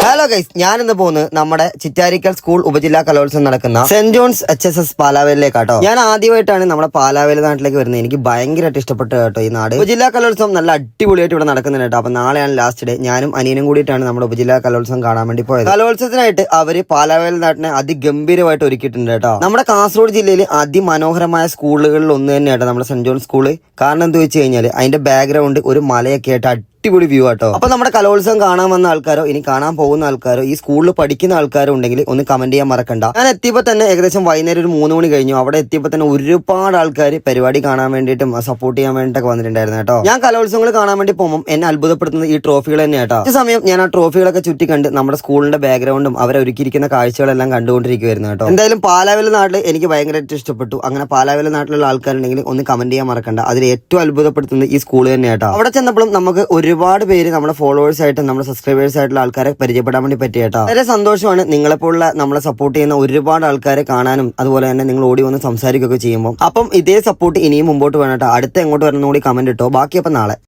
Hello guys, ഞാനിന്ന് പോകുന്നത് നമ്മുടെ ചിറ്റാരിക്കൽ സ്കൂൾ ഉപജില്ലാ കലോത്സവം നടക്കുന്ന സെന്റ് ജോൺസ് HSS പാലാവേലിലേക്കാട്ടോ. ഞാൻ ആദ്യമായിട്ടാണ് നമ്മുടെ പാലാവേലി നാട്ടിലേക്ക് വരുന്നത്. എനിക്ക് ഭയങ്കരമായിട്ട് ഇഷ്ടപ്പെട്ടു കേട്ടോ ഈ നാട്. ഉപജില്ലാ കലോത്സവം നല്ല അടിപൊളിയായിട്ട് ഇവിടെ നടക്കുന്നുണ്ട് കേട്ടോ. അപ്പൊ നാളെയാണ് ലാസ്റ്റ് ഡേ. ഞാനും അനിയനും കൂടിയിട്ടാണ് നമ്മുടെ ഉപജില്ലാ കലോത്സവം കാണാൻ വേണ്ടി പോയത്. കലോത്സവത്തിനായിട്ട് അവര് പാലാവേലി നാട്ടിനെ അതിഗംഭീരമായിട്ട് ഒരുക്കിയിട്ടുണ്ട് കേട്ടോ. നമ്മുടെ കാസർഗോഡ് ജില്ലയിൽ അതിമനോഹരമായ സ്കൂളുകളിൽ ഒന്ന് തന്നെയാട്ടോ നമ്മുടെ സെന്റ് ജോൺസ് സ്കൂള്. കാരണം എന്താ വെച്ച് കഴിഞ്ഞാൽ അതിന്റെ ബാക്ക്ഗ്രൗണ്ട് ഒരു മലയൊക്കെ ആയിട്ട് അടിപൊളി വ്യൂ ആട്ടോ. അപ്പൊ നമ്മുടെ കലോത്സവം കാണാൻ വന്ന ആൾക്കാരോ ഇനി കാണാൻ പോകുന്ന ആൾക്കാരോ ഈ സ്കൂളിൽ പഠിക്കുന്ന ആൾക്കാരോ ഉണ്ടെങ്കിൽ ഒന്ന് കമന്റ് ചെയ്യാൻ മറക്കണ്ട. ഞാൻ എത്തിയപ്പോൾ തന്നെ ഏകദേശം വൈകുന്നേരം ഒരു 3 മണി കഴിഞ്ഞു. അവിടെ എത്തിയപ്പോൾ തന്നെ ഒരുപാട് ആൾക്കാർ പരിപാടി കാണാൻ വേണ്ടിയിട്ടും സപ്പോർട്ട് ചെയ്യാൻ വേണ്ടിയിട്ടൊക്കെ വന്നിട്ടുണ്ടായിരുന്നു കേട്ടോ. ഞാൻ കലോത്സവങ്ങൾ കാണാൻ വേണ്ടി പോകുമ്പോൾ എന്നെ അത്ഭുതപ്പെടുത്തുന്നത് ഈ ട്രോഫികൾ തന്നെ കേട്ടോ. ഈ സമയം ഞാൻ ആ ട്രോഫികളൊക്കെ ചുറ്റി കണ്ട് നമ്മുടെ സ്കൂളിന്റെ ബാക്ക്ഗ്രൗണ്ടും അവരെ ഒരുക്കിയിരിക്കുന്ന കാഴ്ചകളെല്ലാം കണ്ടുകൊണ്ടിരിക്കുവായിരുന്നു കേട്ടോ. എന്തായാലും പാലാവേലി നാട്ടിൽ എനിക്ക് ഭയങ്കരമായിട്ട് ഇഷ്ടപ്പെട്ടു. അങ്ങനെ പാലാവേലി നാട്ടിലുള്ള ആൾക്കാരുണ്ടെങ്കിൽ ഒന്ന് കമന്റ് ചെയ്യാൻ മറക്കണ്ട. അതിൽ ഏറ്റവും അത്ഭുതപ്പെടുത്തുന്നത് ഈ സ്കൂൾ തന്നെ കേട്ടോ. അവിടെ ചെന്നപ്പോഴും നമുക്ക് ഒരുപാട് പേര് നമ്മുടെ ഫോളോവേഴ്സ് ആയിട്ടും നമ്മുടെ സബ്സ്ക്രൈബേഴ്സ് ആയിട്ടുള്ള ആൾക്കാരെ പരിചയപ്പെടാൻ വേണ്ടി പറ്റിയ കേട്ടോ. വളരെ സന്തോഷമാണ് നിങ്ങളെപ്പോലുള്ള നമ്മളെ സപ്പോർട്ട് ചെയ്യുന്ന ഒരുപാട് ആൾക്കാരെ കാണാനും അതുപോലെ തന്നെ നിങ്ങൾ ഓടി വന്ന് സംസാരിക്കുകയൊക്കെ ചെയ്യുമ്പോൾ. അപ്പം ഇതേ സപ്പോർട്ട് ഇനിയും മുമ്പോട്ട് വേണം കേട്ടോ. അടുത്ത എങ്ങോട്ട് വരണം കൂടി കമന്റ് ഇട്ടോ. ബാക്കി അപ്പം നാളെ.